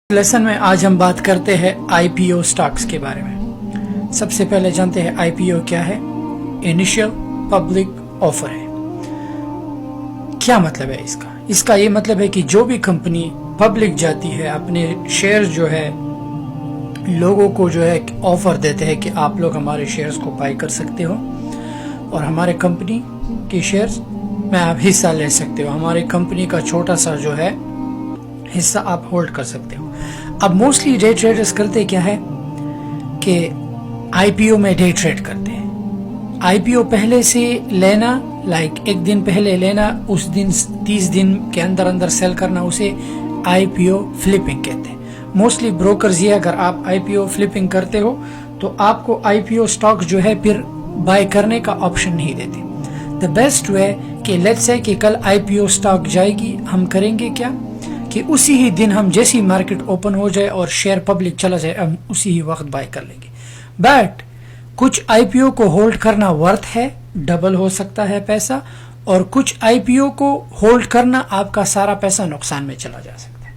Lesson میں آج ہم بات کرتے ہیں آئی پی او سٹاکس کے بارے میں۔ سب سے پہلے جانتے ہیں آئی پی او کیا ہے۔ انیشیل پبلک آفر ہے۔ کیا مطلب ہے اس کا یہ مطلب ہے کہ جو بھی کمپنی پبلک جاتی ہے اپنے شیئر جو ہے لوگوں کو جو ہے آفر دیتے ہیں کہ آپ لوگ ہمارے شیئرز کو بائی کر سکتے ہو اور ہمارے کمپنی کے شیئرز میں آپ حصہ لے سکتے ہو، ہماری کمپنی کا چھوٹا سا جو ہے حصہ آپ ہولڈ کر سکتے ہو۔ اب موسٹلی ڈے ٹریڈرز کرتے کیا ہے کہ آئی پی او میں ڈے ٹریڈ کرتے ہیں۔ آئی پی او پہلے سے لینا، ایک دن پہلے لینا، اس دن 30 دن کے اندر سیل کرنا، اسے آئی پی او فلپنگ کہتے ہیں۔ موسٹلی بروکرز یہ اگر آپ آئی پی او فلپنگ کرتے ہو تو آپ کو آئی پی او سٹاک جو ہے پھر بائی کرنے کا آپشن نہیں دیتے۔ دا بیسٹ وے کہ لیٹس سے کہ کل آئی پی او سٹاک جائے گی، ہم کریں گے کیا کہ اسی ہی دن ہم جیسی مارکیٹ اوپن ہو جائے اور شیئر پبلک چلا جائے ہم اسی ہی وقت بائی کر لیں گے۔ بٹ کچھ آئی پی او کو ہولڈ کرنا ورتھ ہے، ڈبل ہو سکتا ہے پیسہ، اور کچھ آئی پی او کو ہولڈ کرنا آپ کا سارا پیسہ نقصان میں چلا جا سکتا ہے۔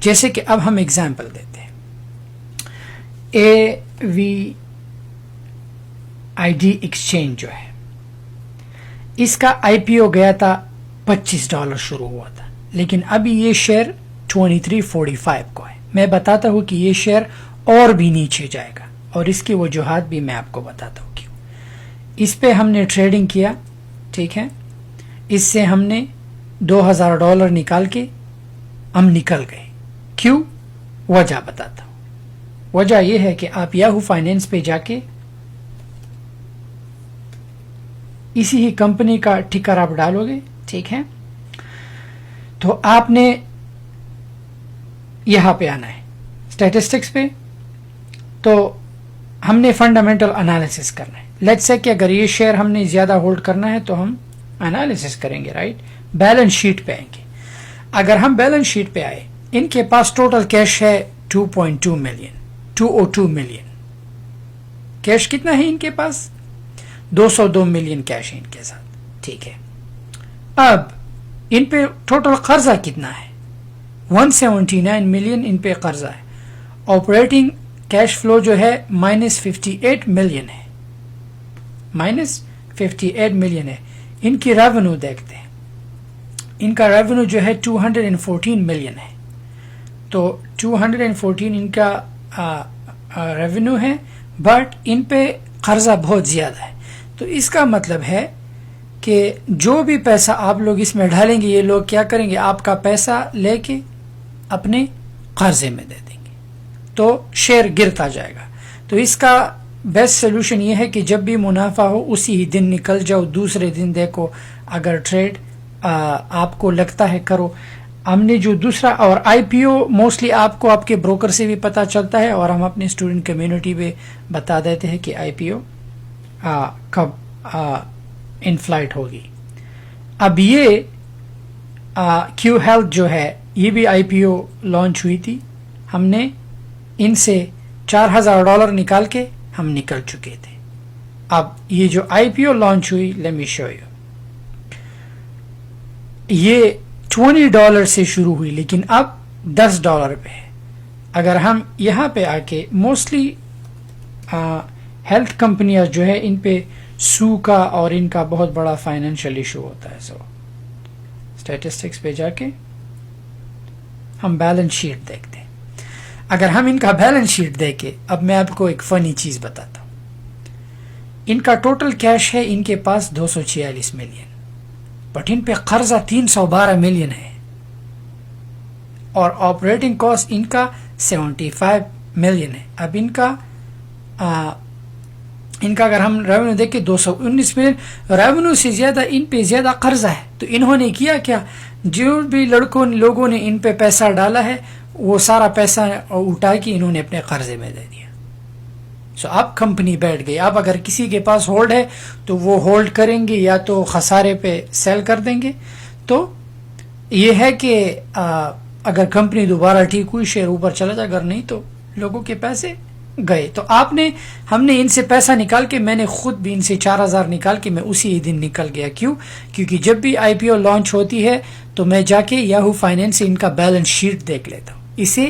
جیسے کہ اب ہم ایگزامپل دیتے ہیں، اے وی آئی ڈی ایکسچینج جو ہے اس کا آئی پی او گیا تھا $25 شروع ہوا تھا، لیکن ابھی یہ شیئر 23.45 کو ہے۔ میں بتاتا ہوں کہ یہ شیئر اور بھی نیچے جائے گا اور اس کی وجوہات بھی میں آپ کو بتاتا ہوں کیوں۔ اس پہ ہم نے ٹریڈنگ کیا، ٹھیک ہے، اس سے ہم نے $2000 نکال کے ہم نکل گئے۔ کیوں؟ وجہ بتاتا ہوں۔ وجہ یہ ہے کہ آپ یاہو فائنینس پہ جا کے اسی ہی کمپنی کا ٹکر آپ ڈالو گے، ٹھیک ہے، تو آپ نے یہاں پہ آنا ہے اسٹیٹسٹکس پہ، تو ہم نے فنڈامنٹل انالیسس کرنا ہے۔ لیٹس سے کہ اگر یہ شیئر ہم نے زیادہ ہولڈ کرنا ہے تو ہم انالیسس کریں گے، رائٹ، بیلنس شیٹ پہ آئیں گے۔ اگر ہم بیلنس شیٹ پہ آئے، ان کے پاس ٹوٹل کیش ہے 202 ملین۔ کیش کتنا ہے ان کے پاس؟ 202 ملین کیش ہے ان کے ساتھ، ٹھیک ہے۔ اب ان پہ ٹوٹل قرضہ کتنا ہے؟ 179 ملین ان پہ قرضہ ہے۔ آپریٹنگ کیش فلو جو ہے -58 ملین ہے، -58 ملین ہے۔ ان کی ریونیو دیکھتے ہیں، ان کا ریونیو جو ہے 214 ملین ہے، تو 214 ان کا ریونیو ہے، بٹ ان پہ قرضہ بہت زیادہ ہے۔ تو اس کا مطلب ہے کہ جو بھی پیسہ آپ لوگ اس میں ڈالیں گے، یہ لوگ کیا کریں گے، آپ کا پیسہ لے کے اپنے قرضے میں دے دیں گے، تو شیئر گرتا جائے گا۔ تو اس کا بیسٹ سولوشن یہ ہے کہ جب بھی منافع ہو اسی ہی دن نکل جاؤ، دوسرے دن دیکھو، اگر ٹریڈ آپ کو لگتا ہے کرو۔ ہم نے جو دوسرا، اور آئی پی او موسٹلی آپ کو آپ کے بروکر سے بھی پتہ چلتا ہے، اور ہم اپنے اسٹوڈنٹ کمیونٹی پہ بتا دیتے ہیں کہ آئی پی او کب ان فلائٹ ہوگی۔ اب یہ کیو ہیلتھ جو ہے یہ بھی آئی پی او لانچ ہوئی تھی، ہم نے ان سے $4000 نکال کے ہم نکل چکے تھے۔ اب یہ جو آئی پی او لانچ ہوئی، لیٹ می شو یو، یہ $20 سے شروع ہوئی لیکن اب $10 پہ ہے۔ اگر ہم یہاں پہ آ کے موسٹلی ہیلتھ کمپنیاں جو ہے ان پہ سو کا اور ان کا بہت بڑا فائنینشیل ایشو ہوتا ہے۔ سو اسٹیٹسٹکس پہ جا کے ہم بیلنس شیٹ دیکھتے ہیں۔ اگر ہم ان کا بیلنس شیٹ دیکھیں، اب میں آپ کو ایک فنی چیز بتاتا ہوں۔ ان کا ٹوٹل کیش ہے ان کے پاس 246 ملین، بٹ ان پہ قرضہ 312 ملین ہے، اور آپریٹنگ کاسٹ ان کا 75 ملین ہے۔ اب ان کا اگر ہم ریونیو دیکھیں 219 ملین، ریونیو سے زیادہ ان پہ زیادہ قرضہ ہے۔ تو انہوں نے کیا جو بھی لوگوں نے ان پہ پیسہ ڈالا ہے وہ سارا پیسہ اٹھا کے انہوں نے اپنے قرضے میں دے دیا۔ سو اب کمپنی بیٹھ گئی۔ اب اگر کسی کے پاس ہولڈ ہے تو وہ ہولڈ کریں گے یا تو خسارے پہ سیل کر دیں گے۔ تو یہ ہے کہ اگر کمپنی دوبارہ ٹھیک ہوئی شیئر اوپر چلا جائے، اگر نہیں تو لوگوں کے پیسے گئے۔ تو ہم نے ان سے پیسہ نکال کے، میں نے خود بھی ان سے 4000 نکال کے میں اسی ہی دن نکل گیا۔ کیوں؟ کیونکہ جب بھی آئی پی او لانچ ہوتی ہے تو میں جا کے یاہو فائنینس سے ان کا بیلنس شیٹ دیکھ لیتا ہوں، اسے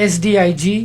SDIG